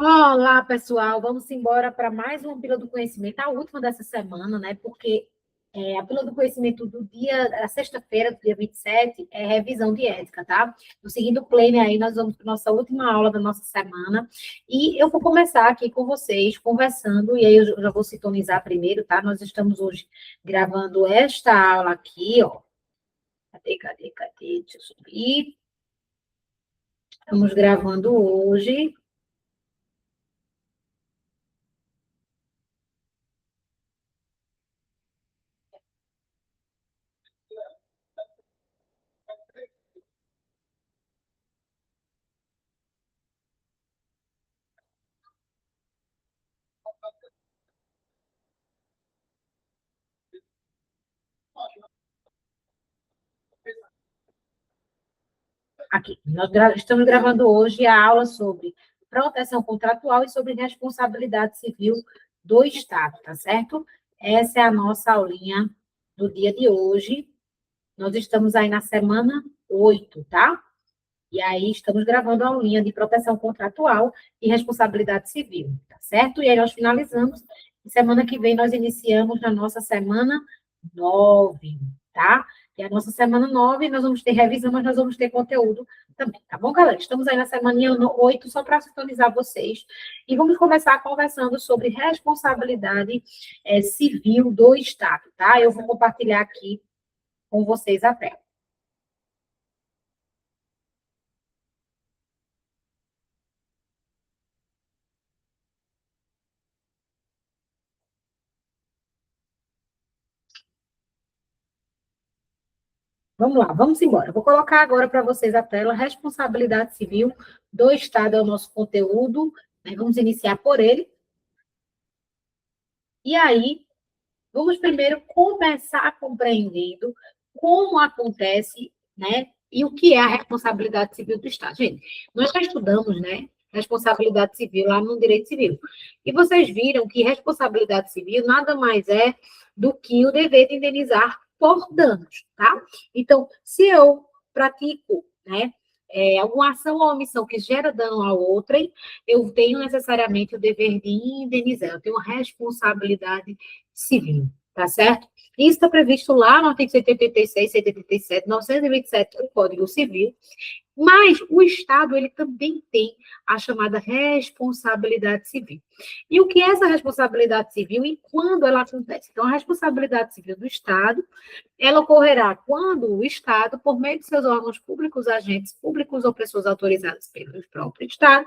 Olá, pessoal. Vamos embora para mais uma Pílula do Conhecimento, a última dessa semana, né? Porque a Pílula do Conhecimento do dia, da sexta-feira, do dia 27, é revisão de ética, tá? No seguindo planner aí, nós vamos para nossa última aula da nossa semana. E eu vou começar aqui com vocês, conversando, e aí eu já vou sintonizar primeiro, tá? Nós estamos hoje gravando esta aula aqui, ó. Cadê? Deixa eu subir. Estamos gravando hoje. Aqui, estamos gravando hoje a aula sobre proteção contratual e sobre responsabilidade civil do Estado, tá certo? Essa é a nossa aulinha do dia de hoje. Nós estamos aí na semana 8, tá? E aí estamos gravando a aulinha de proteção contratual e responsabilidade civil, tá certo? E aí nós finalizamos. E semana que vem nós iniciamos na nossa semana 9, tá? E a nossa semana 9 nós vamos ter revisão, mas nós vamos ter conteúdo também, tá bom, galera? Estamos aí na semana 8, só para sintonizar vocês. E vamos começar conversando sobre responsabilidade civil do Estado, tá? Eu vou compartilhar aqui com vocês a tela. Vamos lá, vamos embora. Vou colocar agora para vocês a tela, responsabilidade civil do Estado é o nosso conteúdo, né? Vamos iniciar por ele. E aí, vamos primeiro começar compreendendo como acontece, né? E o que é a responsabilidade civil do Estado. Gente, nós já estudamos, né? Responsabilidade civil lá no direito civil. E vocês viram que responsabilidade civil nada mais é do que o dever de indenizar por danos, tá? Então, se eu pratico, né? Alguma ação ou omissão que gera dano a outrem, eu tenho necessariamente o dever de indenizar, eu tenho responsabilidade civil, tá certo? Isso está previsto lá no artigo 186, 187, 927 do Código Civil, mas o Estado, ele também tem a chamada responsabilidade civil. E o que é essa responsabilidade civil e quando ela acontece? Então, a responsabilidade civil do Estado, ela ocorrerá quando o Estado, por meio de seus órgãos públicos, agentes públicos ou pessoas autorizadas pelo próprio Estado,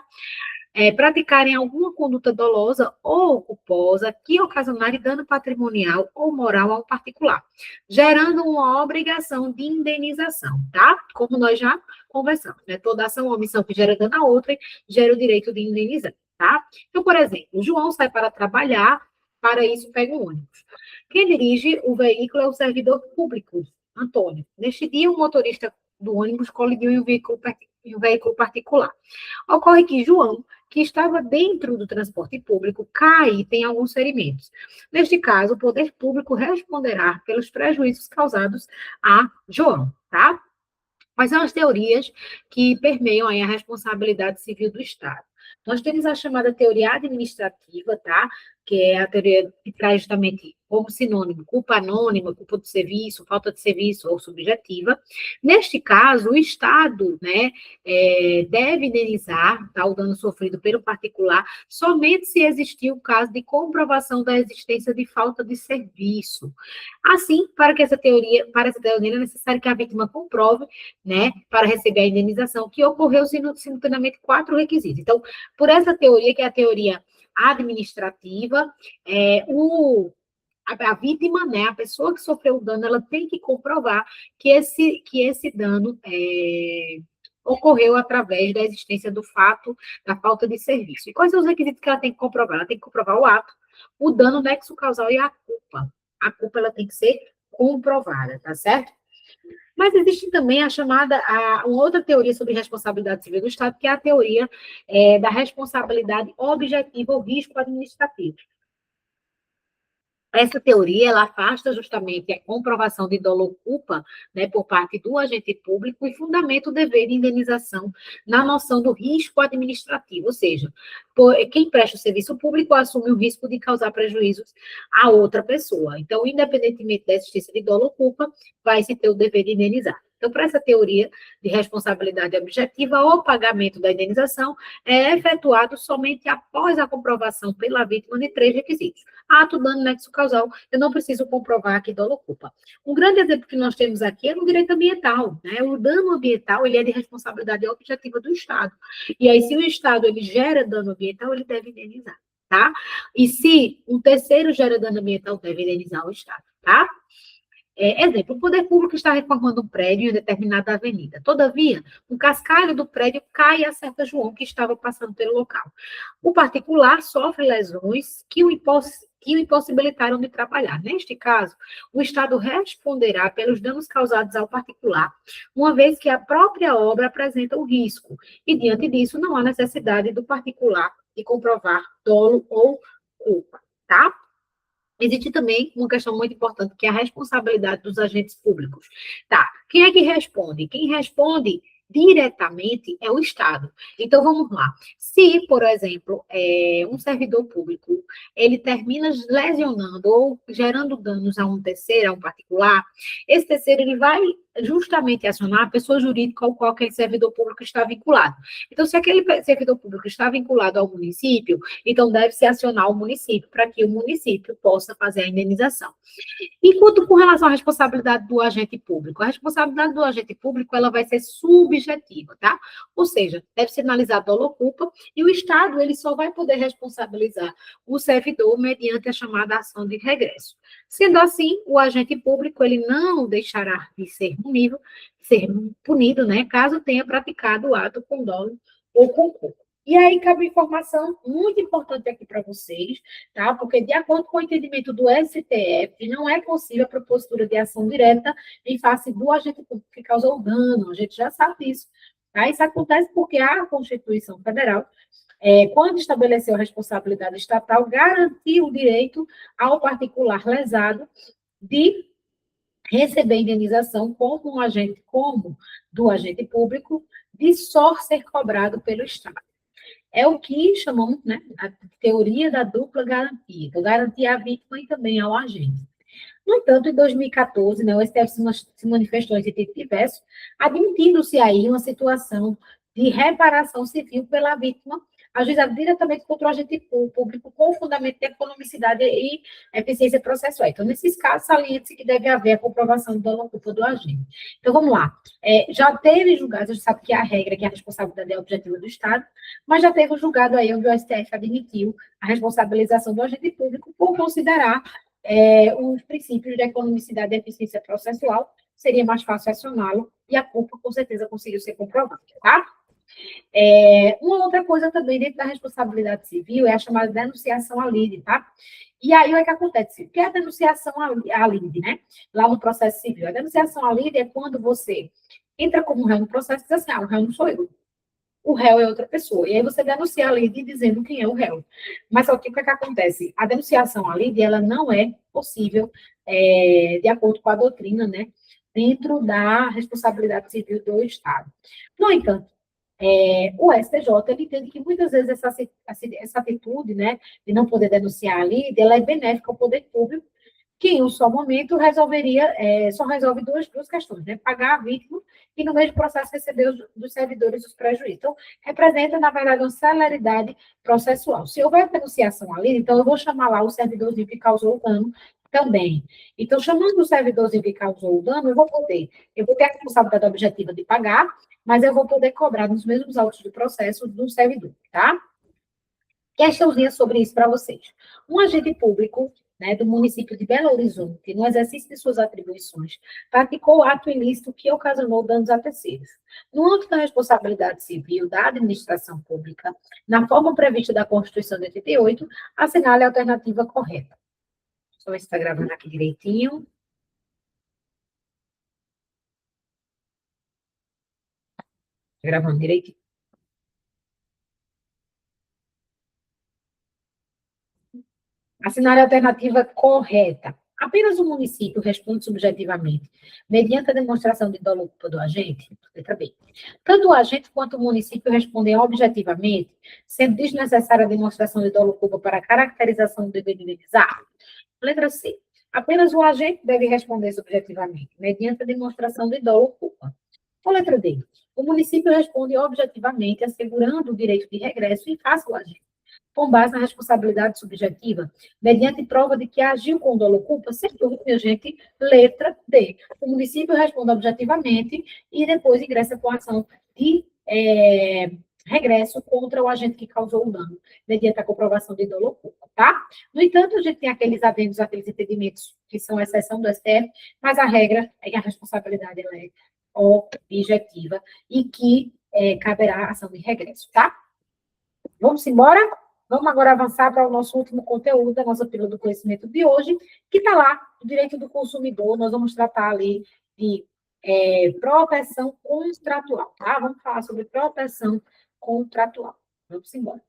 praticarem alguma conduta dolosa ou culposa que ocasionarem dano patrimonial ou moral ao particular, gerando uma obrigação de indenização, tá? Como nós já conversamos, né? Toda ação ou omissão que gera dano a outra gera o direito de indenizar, tá? Então, por exemplo, o João sai para trabalhar, para isso pega um ônibus. Quem dirige o veículo é o servidor público, Antônio. Neste dia, o motorista do ônibus colidiu em um veículo particular. Ocorre que João, que estava dentro do transporte público, cai e tem alguns ferimentos. Neste caso, o poder público responderá pelos prejuízos causados a João, tá? Quais são as teorias que permeiam aí a responsabilidade civil do Estado? Nós temos a chamada teoria administrativa, tá? Que é a teoria que traz justamente como sinônimo culpa anônima, culpa do serviço, falta de serviço ou subjetiva. Neste caso, o Estado, né, deve indenizar, tá, o dano sofrido pelo particular somente se existir o caso de comprovação da existência de falta de serviço. Assim, para essa teoria é necessário que a vítima comprove, né, para receber a indenização, que ocorreu simultaneamente 4 requisitos. Então, por essa teoria, que é a teoria administrativa, a vítima, né, a pessoa que sofreu o dano, ela tem que comprovar que esse dano ocorreu através da existência do fato da falta de serviço. E quais são os requisitos que ela tem que comprovar? Ela tem que comprovar o ato, o dano, nexo causal e a culpa. A culpa ela tem que ser comprovada, tá certo? Mas existe também uma outra teoria sobre responsabilidade civil do Estado, que é a teoria da responsabilidade objetiva ou risco administrativo. Essa teoria, ela afasta justamente a comprovação de dolo culpa, né, por parte do agente público e fundamenta o dever de indenização na noção do risco administrativo, ou seja, quem presta o serviço público assume o risco de causar prejuízos a outra pessoa. Então, independentemente da existência de dolo culpa, vai se ter o dever de indenizar. Então, para essa teoria de responsabilidade objetiva, o pagamento da indenização é efetuado somente após a comprovação pela vítima de três requisitos: ato, dano, nexo causal. Eu não preciso comprovar que dolo culpa. Um grande exemplo que nós temos aqui é no direito ambiental, né? O dano ambiental, ele é de responsabilidade objetiva do Estado. E aí, se o Estado, ele gera dano ambiental, ele deve indenizar, tá? E se um terceiro gera dano ambiental, deve indenizar o Estado, tá? Exemplo, o poder público está reformando um prédio em determinada avenida. Todavia, um cascalho do prédio cai e acerta João, que estava passando pelo local. O particular sofre lesões que o impossibilitaram de trabalhar. Neste caso, o Estado responderá pelos danos causados ao particular, uma vez que a própria obra apresenta o risco, e diante disso não há necessidade do particular de comprovar dolo ou culpa, tá? Existe também uma questão muito importante, que é a responsabilidade dos agentes públicos. Tá, quem é que responde? Quem responde diretamente é o Estado. Então, vamos lá. Se, por exemplo, um servidor público, ele termina lesionando ou gerando danos a um terceiro, a um particular, esse terceiro, ele vai justamente acionar a pessoa jurídica ao qual aquele servidor público está vinculado. Então, se aquele servidor público está vinculado ao município, então deve-se acionar o município para que o município possa fazer a indenização. Enquanto com relação à responsabilidade do agente público, a responsabilidade do agente público, ela vai ser subjetiva, tá? Ou seja, deve ser analisado dolo ou culpa, e o Estado, ele só vai poder responsabilizar o servidor mediante a chamada ação de regresso. Sendo assim, o agente público, ele não deixará de ser punido, né, caso tenha praticado o ato com dolo ou com culpa. E aí cabe informação muito importante aqui para vocês, tá? Porque, de acordo com o entendimento do STF, não é possível a propositura de ação direta em face do agente público que causou o dano. A gente já sabe disso. Tá? Isso acontece porque a Constituição Federal, quando estabeleceu a responsabilidade estatal, garantiu o direito ao particular lesado de receber indenização como do agente público, de só ser cobrado pelo Estado. É o que chamamos, né, a teoria da dupla garantia. Então, garantir à vítima e também ao agente. No entanto, em 2014, né, o STF se manifestou em sentido diverso, admitindo-se aí uma situação de reparação civil pela vítima, ajuizada diretamente contra o agente público, com o fundamento de economicidade e eficiência processual. Então, nesses casos, salienta-se que deve haver a comprovação do dolo ou culpa do agente. Então, vamos lá. Já teve julgado, a gente sabe que a regra, que a responsabilidade é objetiva do Estado, mas já teve um julgado aí onde o STF admitiu a responsabilização do agente público por considerar os princípios de economicidade e eficiência processual, seria mais fácil acioná-lo, e a culpa, com certeza, conseguiu ser comprovada, tá? Uma outra coisa também dentro da responsabilidade civil é a chamada denunciação à lide, tá? E aí, o que acontece? O que é a denunciação à lide, né? Lá no processo civil. A denunciação à lide é quando você entra como réu no processo e diz assim, o réu não sou eu. O réu é outra pessoa. E aí você denuncia a lide dizendo quem é o réu. Mas só que o que acontece? A denunciação à lide, ela não é possível, de acordo com a doutrina, né? Dentro da responsabilidade civil do Estado. No entanto, o STJ, ele entende que muitas vezes essa atitude, né, de não poder denunciar a lide, ela é benéfica ao poder público, que em um só momento só resolve duas questões, né? Pagar a vítima e, no mesmo processo, receber dos servidores os prejuízos. Então, representa, na verdade, uma celeridade processual. Se houver denunciação ali, então eu vou chamar lá o servidorzinho que causou o dano também. Então, chamando o servidorzinho que causou o dano, eu vou ter a responsabilidade objetiva de pagar, mas eu vou poder cobrar nos mesmos autos de processo do servidor, tá? Questãozinha sobre isso para vocês. Um agente público, né, do município de Belo Horizonte, no exercício de suas atribuições, praticou ato ilícito que ocasionou danos a terceiros. No âmbito da responsabilidade civil da administração pública, na forma prevista da Constituição de 88, assinale a alternativa correta. Deixa eu ver se está gravando aqui direitinho. Está gravando direitinho. Assinar a alternativa correta. Apenas o município responde subjetivamente, mediante a demonstração de dolo ou culpa do agente. Letra B. Tanto o agente quanto o município respondem objetivamente, sendo desnecessária a demonstração de dolo ou culpa para a caracterização do dever de indenizar. Letra C. Apenas o agente deve responder subjetivamente, mediante a demonstração de dolo ou culpa. Ou letra D. O município responde objetivamente, assegurando o direito de regresso em face ao agente, com base na responsabilidade subjetiva, mediante prova de que agiu com dolo ou culpa, sem dúvida, minha gente, letra D. O município responde objetivamente e depois ingressa com a ação de regresso contra o agente que causou o dano, mediante a comprovação de dolo ou culpa, tá? No entanto, a gente tem aqueles adendos, aqueles entendimentos que são exceção do STF, mas a regra é que a responsabilidade ela é objetiva e que caberá a ação de regresso, tá? Vamos embora? Vamos agora avançar para o nosso último conteúdo da nossa pílula do conhecimento de hoje, que está lá, o direito do consumidor. Nós vamos tratar ali de proteção contratual, tá? Vamos falar sobre proteção contratual. Vamos embora.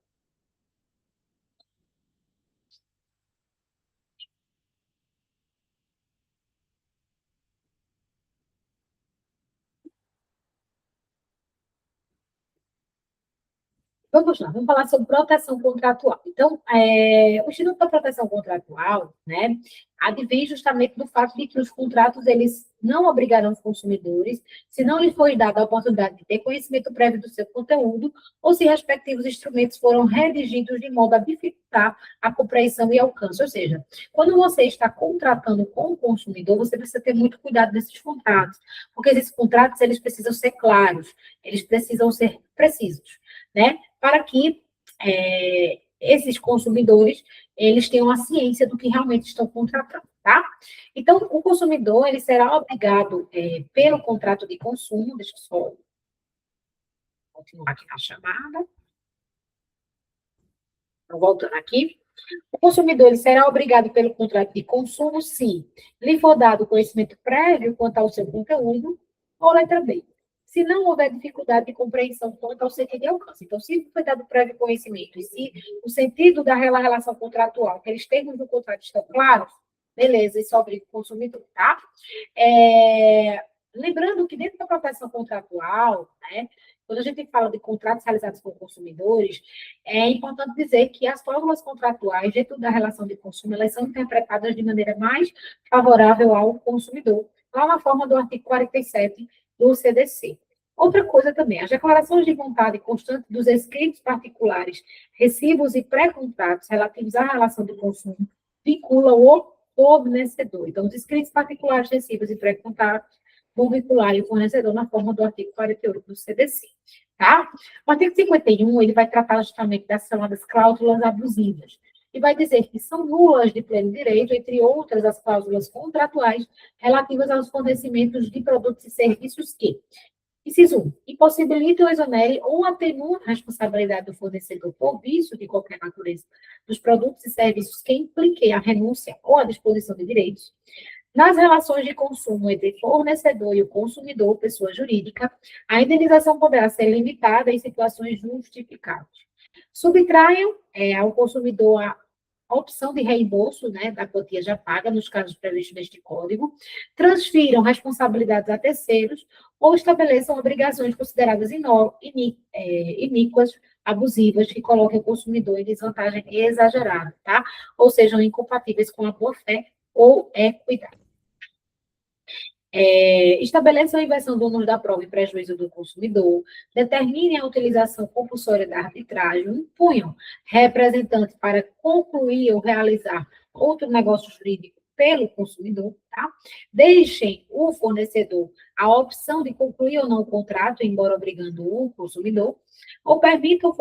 Vamos lá, vamos falar sobre proteção contratual. Então, o Instituto da Proteção Contratual, né, advém justamente do fato de que os contratos, eles não obrigarão os consumidores, se não lhes foi dada a oportunidade de ter conhecimento prévio do seu conteúdo, ou se respectivos instrumentos foram redigidos de modo a dificultar a compreensão e alcance. Ou seja, quando você está contratando com o consumidor, você precisa ter muito cuidado nesses contratos, porque esses contratos, eles precisam ser claros, eles precisam ser precisos, né? Para que esses consumidores, eles tenham a ciência do que realmente estão contratando, tá? Então, o consumidor, ele será obrigado, pelo contrato de consumo, deixa eu só continuar aqui na chamada. Então, voltando aqui. O consumidor, ele será obrigado pelo contrato de consumo se lhe for dado conhecimento prévio quanto ao seu conteúdo, ou letra B, se não houver dificuldade de compreensão quanto ao sentido e alcance. Então, se foi dado prévio conhecimento e se o sentido da relação contratual, aqueles termos do contrato estão claros, beleza, isso obriga o consumidor, tá? Lembrando que dentro da proteção contratual, né, quando a gente fala de contratos realizados por consumidores, é importante dizer que as cláusulas contratuais dentro da relação de consumo, elas são interpretadas de maneira mais favorável ao consumidor, lá na forma do artigo 47 do CDC. Outra coisa também, as declarações de vontade constante dos escritos particulares, recibos e pré-contratos relativos à relação de consumo vinculam o fornecedor. Então, os escritos particulares, recibos e pré-contratos vão vincular o fornecedor na forma do artigo 48 do CDC, tá? O artigo 51, ele vai tratar justamente das chamadas cláusulas abusivas, e vai dizer que são nulas de pleno direito, entre outras as cláusulas contratuais relativas aos fornecimentos de produtos e serviços que, inciso 1, impossibilitam, exonerem ou atenuam a responsabilidade do fornecedor por vício de qualquer natureza dos produtos e serviços que impliquem a renúncia ou a disposição de direitos. Nas relações de consumo entre fornecedor e o consumidor, pessoa jurídica, a indenização poderá ser limitada em situações justificáveis. Subtraiam ao consumidor a opção de reembolso, né, da quantia já paga, nos casos previstos neste código, transfiram responsabilidades a terceiros ou estabeleçam obrigações consideradas iníquas, abusivas, que coloquem o consumidor em desvantagem exagerada, tá? Ou sejam incompatíveis com a boa-fé ou equidade. Estabeleçam a inversão do ônus da prova em prejuízo do consumidor, determinem a utilização compulsória da arbitragem, impunham representante para concluir ou realizar outro negócio jurídico pelo consumidor, tá? Deixem o fornecedor a opção de concluir ou não o contrato, embora obrigando o consumidor, ou permitam ao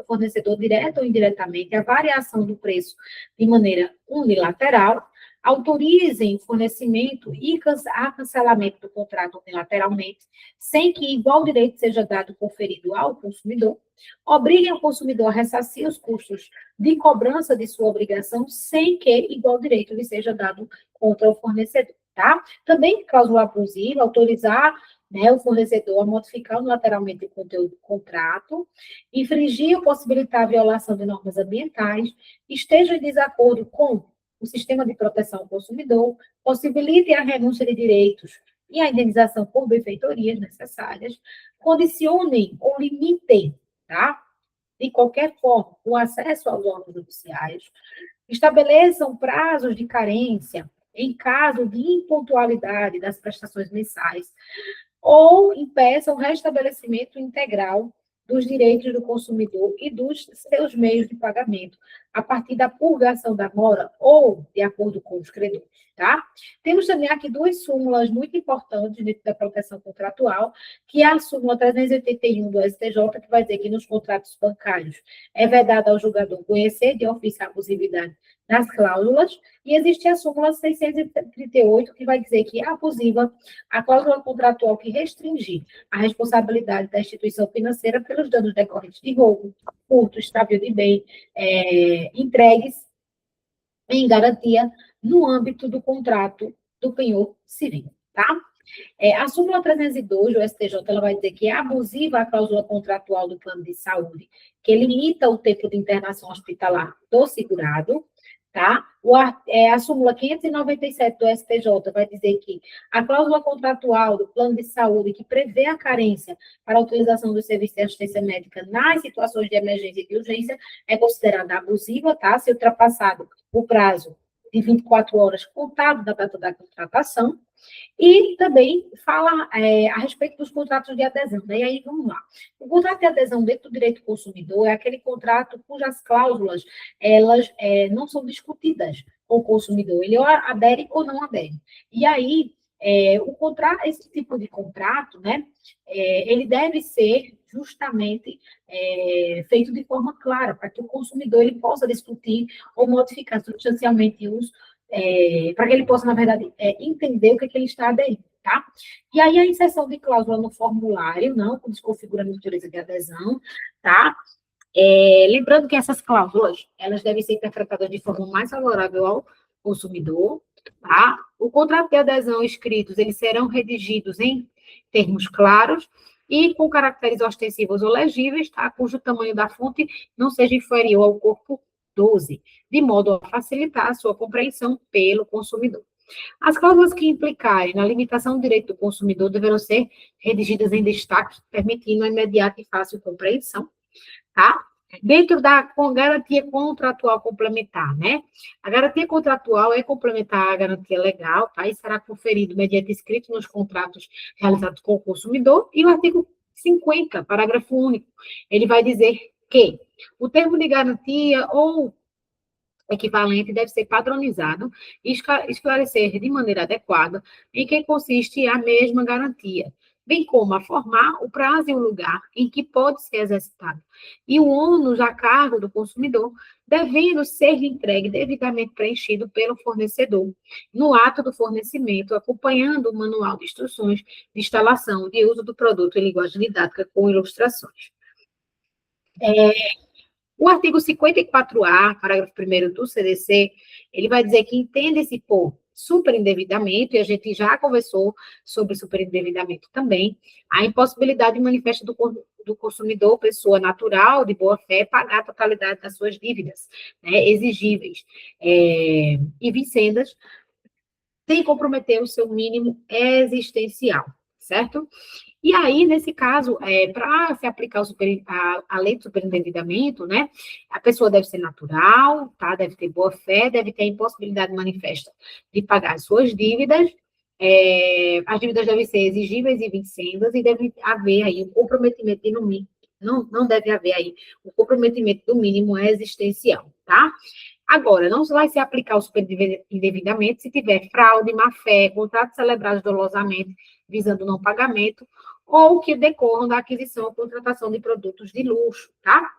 fornecedor, direto ou indiretamente, a variação do preço de maneira unilateral, autorizem o fornecimento e cancelamento do contrato unilateralmente, sem que igual direito seja dado conferido ao consumidor, obriguem o consumidor a ressarcir os custos de cobrança de sua obrigação, sem que igual direito lhe seja dado contra o fornecedor, tá? Também, cláusula abusiva, autorizar né, o fornecedor a modificar unilateralmente o conteúdo do contrato, infringir ou possibilitar a violação de normas ambientais, esteja em desacordo com o sistema de proteção ao consumidor, possibilite a renúncia de direitos e a indenização por benfeitorias necessárias, condicionem ou limitem, tá? De qualquer forma, o acesso aos órgãos judiciais, estabeleçam prazos de carência em caso de impontualidade das prestações mensais, ou impeçam o restabelecimento integral dos direitos do consumidor e dos seus meios de pagamento, a partir da purgação da mora ou de acordo com os credores, tá? Temos também aqui duas súmulas muito importantes dentro da proteção contratual, que é a súmula 381 do STJ, que vai dizer que nos contratos bancários é vedado ao julgador conhecer de ofício a abusividade das cláusulas, e existe a súmula 638, que vai dizer que é abusiva a cláusula contratual que restringir a responsabilidade da instituição financeira pelos danos decorrentes de roubo, furto, extravio de bem, entregues em garantia no âmbito do contrato do penhor civil, tá? A súmula 302 do STJ, ela vai dizer que é abusiva a cláusula contratual do plano de saúde, que limita o tempo de internação hospitalar do segurado, tá? A súmula 597 do STJ vai dizer que a cláusula contratual do plano de saúde que prevê a carência para a utilização do serviço de assistência médica nas situações de emergência e de urgência é considerada abusiva, tá? Se ultrapassado o prazo de 24 horas contado da data da contratação. E também fala a respeito dos contratos de adesão, né? E aí, vamos lá. O contrato de adesão dentro do direito do consumidor é aquele contrato cujas cláusulas, elas não são discutidas com o consumidor. Ele adere ou não adere. E aí, esse tipo de contrato, né? Ele deve ser justamente feito de forma clara, para que o consumidor ele possa discutir ou modificar substancialmente os para que ele possa, na verdade, entender o que ele está aderindo, tá? E aí, a inserção de cláusula no formulário, não desconfigura a natureza de adesão, tá? Lembrando que essas cláusulas, elas devem ser interpretadas de forma mais favorável ao consumidor, tá? O contrato de adesão escritos, eles serão redigidos em termos claros e com caracteres ostensivos ou legíveis, tá? Cujo tamanho da fonte não seja inferior ao corpo 12, de modo a facilitar a sua compreensão pelo consumidor. As cláusulas que implicarem na limitação do direito do consumidor deverão ser redigidas em destaque, permitindo a imediata e fácil compreensão, tá? Dentro da garantia contratual complementar, né? A garantia contratual é complementar à garantia legal, tá? E será conferido mediante escrito nos contratos realizados com o consumidor. E o artigo 50, parágrafo único, ele vai dizer que o termo de garantia ou equivalente deve ser padronizado e esclarecer de maneira adequada em que consiste a mesma garantia, bem como a formar o prazo e o lugar em que pode ser exercitado, e o ônus a cargo do consumidor, devendo ser entregue devidamente preenchido pelo fornecedor, no ato do fornecimento, acompanhando o manual de instruções de instalação e de uso do produto em linguagem didática com ilustrações. O artigo 54A, parágrafo 1º do CDC, ele vai dizer que entende-se por superendividamento, e a gente já conversou sobre superendividamento também, a impossibilidade manifesta do consumidor, pessoa natural, de boa-fé, pagar a totalidade das suas dívidas, né, exigíveis e vincendas, sem comprometer o seu mínimo existencial, certo? E aí, nesse caso, para se aplicar a lei do superendividamento, né, a pessoa deve ser natural, tá? Deve ter boa fé, deve ter impossibilidade manifesta de pagar as suas dívidas, as dívidas devem ser exigíveis e vincendas, e deve haver aí um comprometimento no mínimo, não deve haver aí um comprometimento do mínimo existencial, tá? Agora, não vai se aplicar o superendividamento se tiver fraude, má-fé, contratos celebrados dolosamente, visando não pagamento, ou que decorram da aquisição ou contratação de produtos de luxo, tá?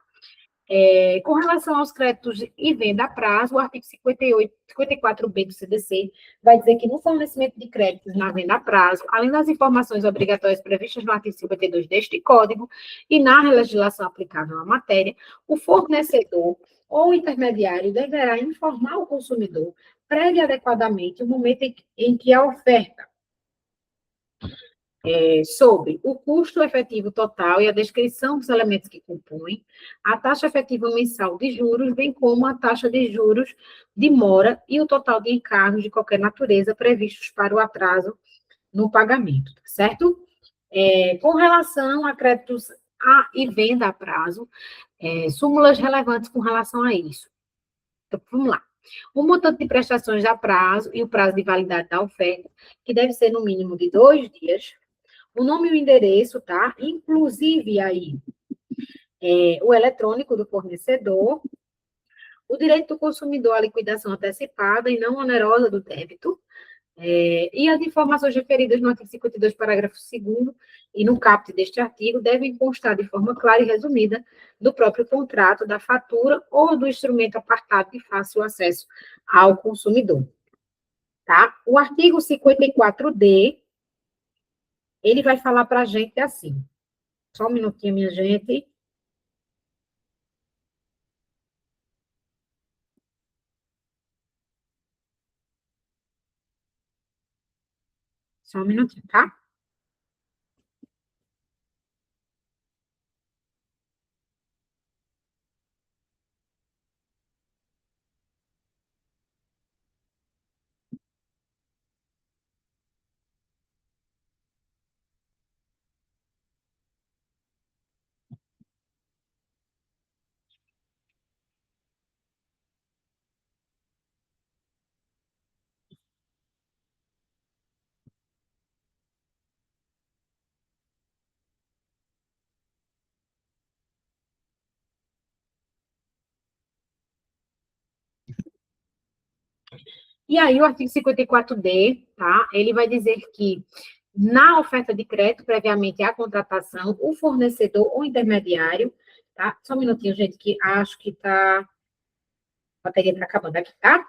Com relação aos créditos e venda a prazo, o artigo 54b do CDC vai dizer que no fornecimento de créditos na venda a prazo, além das informações obrigatórias previstas no artigo 52 deste Código e na legislação aplicável à matéria, o fornecedor ou intermediário deverá informar o consumidor previamente adequadamente o momento em que a oferta sobre o custo efetivo total e a descrição dos elementos que compõem, a taxa efetiva mensal de juros, bem como a taxa de juros de mora e o total de encargos de qualquer natureza previstos para o atraso no pagamento, certo? Com relação a créditos e venda a prazo, súmulas relevantes com relação a isso. Então, vamos lá. O montante de prestações a prazo e o prazo de validade da oferta, que deve ser no mínimo de 2 dias, o nome e o endereço, tá? Inclusive aí o eletrônico do fornecedor, o direito do consumidor à liquidação antecipada e não onerosa do débito, e as informações referidas no artigo 52, parágrafo 2º, e no caput deste artigo, devem constar de forma clara e resumida do próprio contrato, da fatura ou do instrumento apartado de fácil acesso ao consumidor. Tá? O artigo 54D, ele vai falar para a gente assim. Só um minutinho, minha gente. Só um minutinho, tá? E aí, o artigo 54D, tá? Ele vai dizer que, na oferta de crédito, previamente à contratação, o fornecedor ou intermediário, tá? Só um minutinho, gente, que acho que tá. A bateria tá acabando aqui, tá?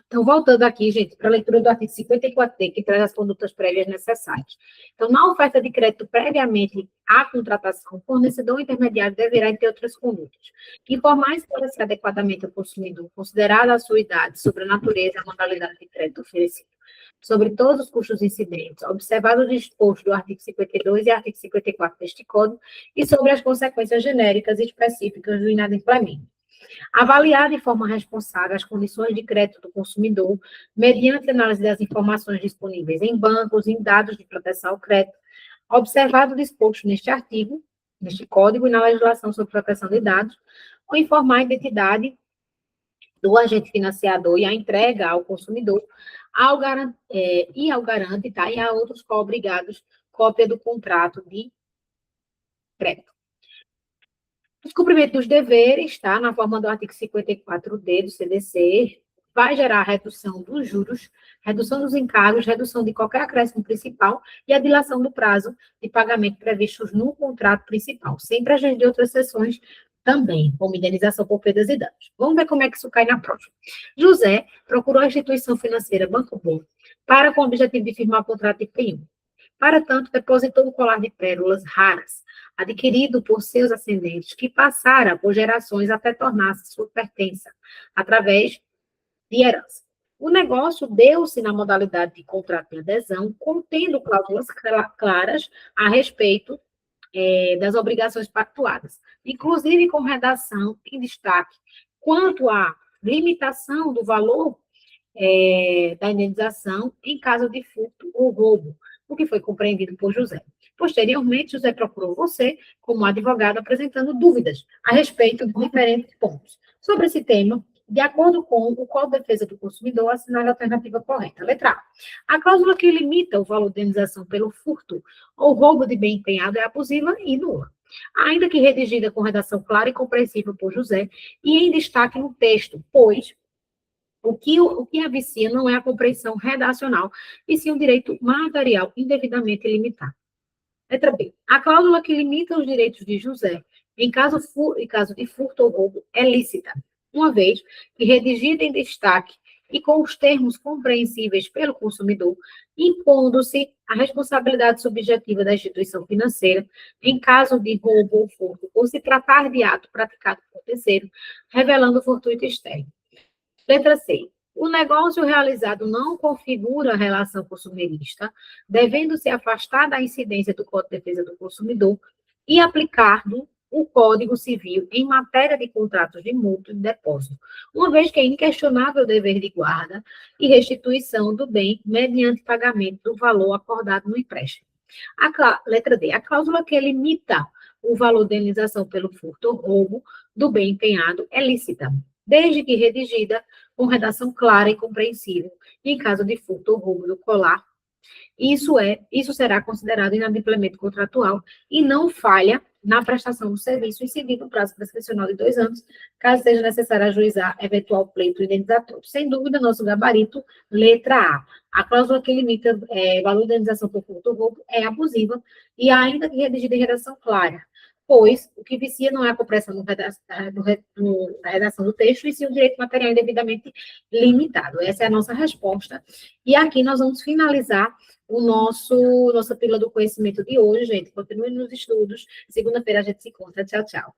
Então, voltando aqui, gente, para a leitura do artigo 54D, que traz as condutas prévias necessárias. Então, na oferta de crédito previamente à contratação, o fornecedor ou intermediário deverá, entre outras condutas, informar e esclarecer adequadamente ao consumidor, considerada a sua idade, sobre a natureza e a modalidade de crédito oferecido, sobre todos os custos incidentes, observado o disposto do artigo 52 e artigo 54 deste Código, e sobre as consequências genéricas e específicas do inadimplemento. Avaliar de forma responsável as condições de crédito do consumidor, mediante análise das informações disponíveis em bancos, em dados de proteção ao crédito, observado o disposto neste artigo, neste código e na legislação sobre proteção de dados, ou informar a identidade do agente financiador e a entrega ao consumidor, ao garante, tá? E a outros co-obrigados, cópia do contrato de crédito. Descumprimento dos deveres, tá? Na forma do artigo 54D do CDC, vai gerar redução dos juros, redução dos encargos, redução de qualquer acréscimo principal e a dilação do prazo de pagamento previstos no contrato principal, sem prejuízo de outras seções também, como indenização por perdas e danos. Vamos ver como é que isso cai na prova. José procurou a instituição financeira Banco Bom para com o objetivo de firmar o contrato de penhor. Para tanto, depositou um colar de pérolas raras, adquirido por seus ascendentes, que passara por gerações até tornar-se sua pertença, através de herança. O negócio deu-se na modalidade de contrato de adesão, contendo cláusulas claras a respeito das obrigações pactuadas, inclusive com redação em destaque quanto à limitação do valor da indenização em caso de furto ou roubo, o que foi compreendido por José. Posteriormente, José procurou você como advogado apresentando dúvidas a respeito de diferentes pontos. Sobre esse tema, de acordo com o Código de Defesa do Consumidor, assinale a alternativa correta. Letra A. A cláusula que limita o valor de indenização pelo furto ou roubo de bem empenhado é abusiva e nula. Ainda que redigida com redação clara e compreensível por José, e em destaque no texto, pois o que a vicia não é a compreensão redacional, e sim um direito material indevidamente limitado. Letra B. A cláusula que limita os direitos de José em caso de furto ou roubo é lícita, uma vez que redigida em destaque e com os termos compreensíveis pelo consumidor, impondo-se a responsabilidade subjetiva da instituição financeira em caso de roubo ou furto, ou se tratar de ato praticado por terceiro, revelando fortuito externo. Letra C. O negócio realizado não configura relação consumerista, devendo se afastar da incidência do Código de Defesa do Consumidor e aplicado o Código Civil em matéria de contratos de mútuo e de depósito, uma vez que é inquestionável o dever de guarda e restituição do bem mediante pagamento do valor acordado no empréstimo. Letra D. A cláusula que limita o valor de indenização pelo furto ou roubo do bem empenhado é lícita, desde que redigida com redação clara e compreensível. Em caso de furto ou roubo do colar, isso será considerado inadimplemento contratual e não falha na prestação do serviço, incidindo o prazo prescricional de 2 anos, caso seja necessário ajuizar eventual pleito indenizatório. Sem dúvida, nosso gabarito, letra A. A cláusula que limita valor de indenização por furto ou roubo é abusiva e ainda que redigida em redação clara, pois o que vicia não é a compreensão da redação do texto, e sim o direito material indevidamente limitado. Essa é a nossa resposta. E aqui nós vamos finalizar nossa pílula do conhecimento de hoje, gente. Continue nos estudos. Segunda-feira a gente se encontra. Tchau, tchau.